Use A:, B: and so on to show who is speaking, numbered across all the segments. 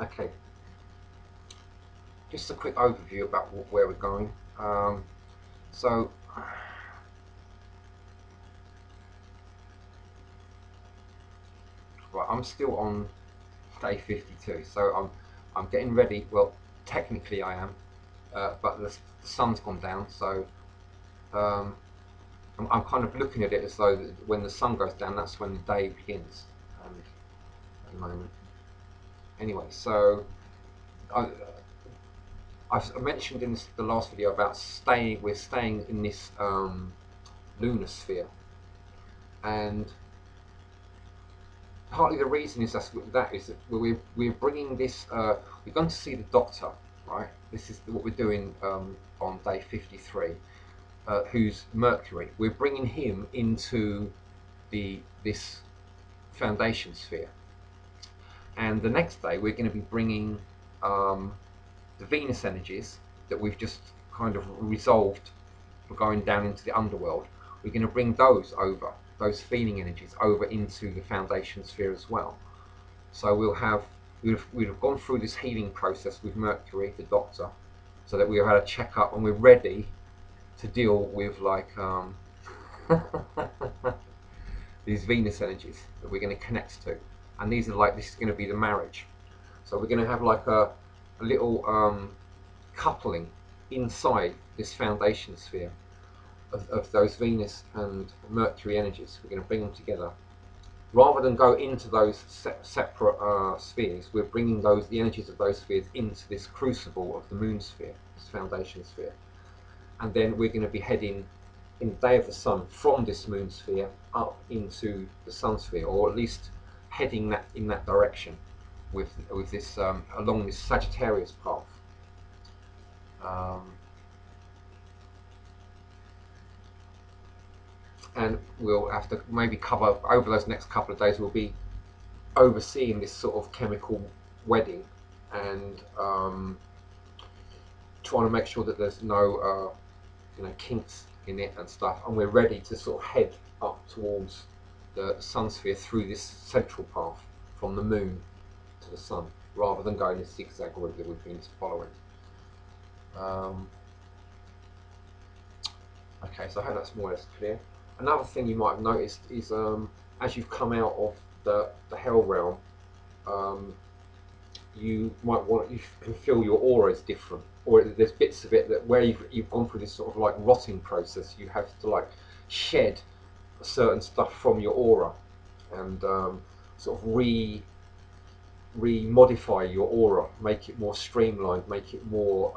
A: Okay, just a quick overview about where we're going. So, right, I'm still on day 52, so I'm getting ready. Well, technically I am, but the sun's gone down, so um, I'm kind of looking at it as though when the sun goes down, that's when the day begins. At the moment, anyway, so I, I've mentioned in the last video about staying. We're staying in this lunar sphere, and partly the reason is that is that we're bringing this. We're going to see the Doctor, right? This is what we're doing on day 53. Who's Mercury? We're bringing him into this foundation sphere, and the next day we're going to be bringing the Venus energies that we've just kind of resolved for going down into the underworld. We're going to bring those over, those feeling energies over into the foundation sphere as well. So we'd have gone through this healing process with Mercury, the Doctor, so that we've had a checkup and we're ready to deal with like these Venus energies that we're going to connect to, and these are like, this is going to be the marriage. So we're going to have like a little coupling inside this foundation sphere of those Venus and Mercury energies. We're going to bring them together. Rather than go into those separate spheres, we're bringing the energies of those spheres into this crucible of the moon sphere, this foundation sphere. And then we're going to be heading in the day of the sun from this moon sphere up into the sun sphere, or at least heading in that direction with this along this Sagittarius path. And we'll have to maybe cover over those next couple of days. We'll be overseeing this sort of chemical wedding and trying to make sure that there's no kinks in it and stuff, and we're ready to sort of head up towards the sun sphere through this central path from the moon to the sun, rather than going this zigzag route that we've been following. Okay, so I hope that's more or less clear. Another thing you might have noticed is as you've come out of the hell realm, you might you can feel your aura is different, or there's bits of it that where you've gone through this sort of like rotting process, you have to like shed certain stuff from your aura and sort of re-modify your aura, make it more streamlined, make it more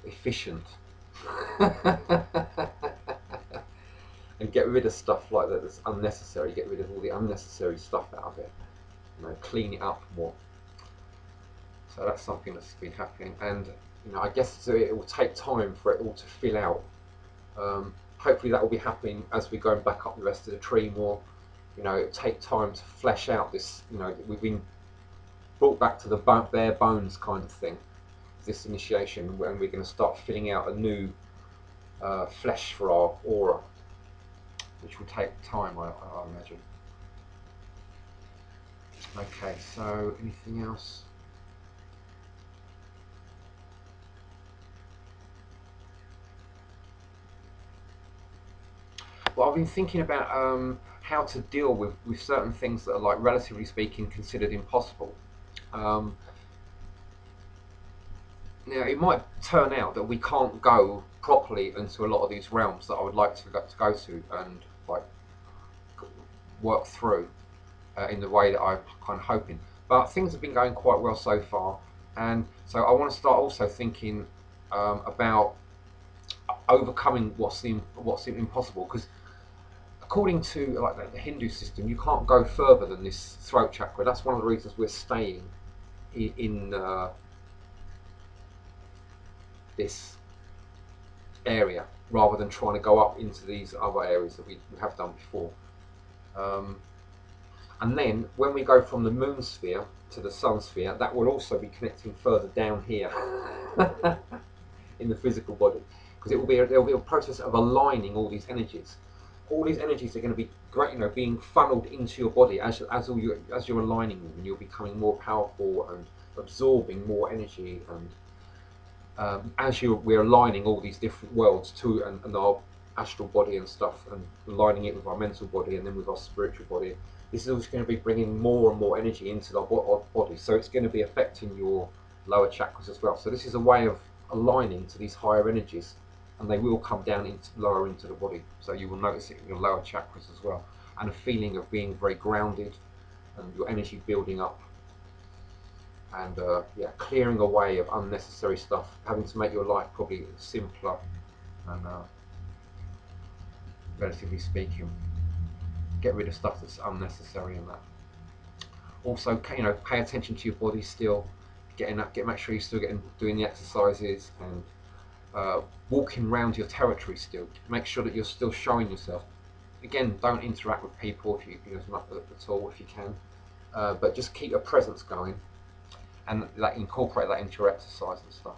A: efficient. And get rid of stuff like that that's unnecessary, get rid of all the unnecessary stuff out of it, clean it up more. So that's something that's been happening, and I guess it will take time for it all to fill out. Hopefully that will be happening as we're going back up the rest of the tree more. It'll take time to flesh out this, we've been brought back to the bare bones kind of thing, this initiation, when we're going to start filling out a new flesh for our aura, which will take time, I imagine. Okay, so anything else? Well, I've been thinking about how to deal with certain things that are, like, relatively speaking, considered impossible. Now, it might turn out that we can't go properly into a lot of these realms that I would like to go to and like work through in the way that I'm kind of hoping. But things have been going quite well so far, and so I want to start also thinking about overcoming what's impossible, because according to like the Hindu system, you can't go further than this throat chakra. That's one of the reasons we're staying in this area rather than trying to go up into these other areas that we have done before. And then when we go from the moon sphere to the sun sphere, that will also be connecting further down here in the physical body, because there'll be a process of aligning all these energies. all these energies are going to be great, being funneled into your body as you're aligning them, and you're becoming more powerful and absorbing more energy. And we're aligning all these different worlds to and our astral body and stuff, and aligning it with our mental body and then with our spiritual body. This is also going to be bringing more and more energy into our body, so it's going to be affecting your lower chakras as well. So this is a way of aligning to these higher energies, and they will come down lower into the body. So you will notice it in your lower chakras as well, and a feeling of being very grounded and your energy building up, and yeah, clearing away of unnecessary stuff, having to make your life probably simpler and relatively speaking, get rid of stuff that's unnecessary. And that also, pay attention to your body still, make sure you're still doing the exercises, and walking around your territory still. Make sure that you're still showing yourself. Again, don't interact with people if you as much at all if you can, but just keep a presence going, and incorporate that into your exercise and stuff.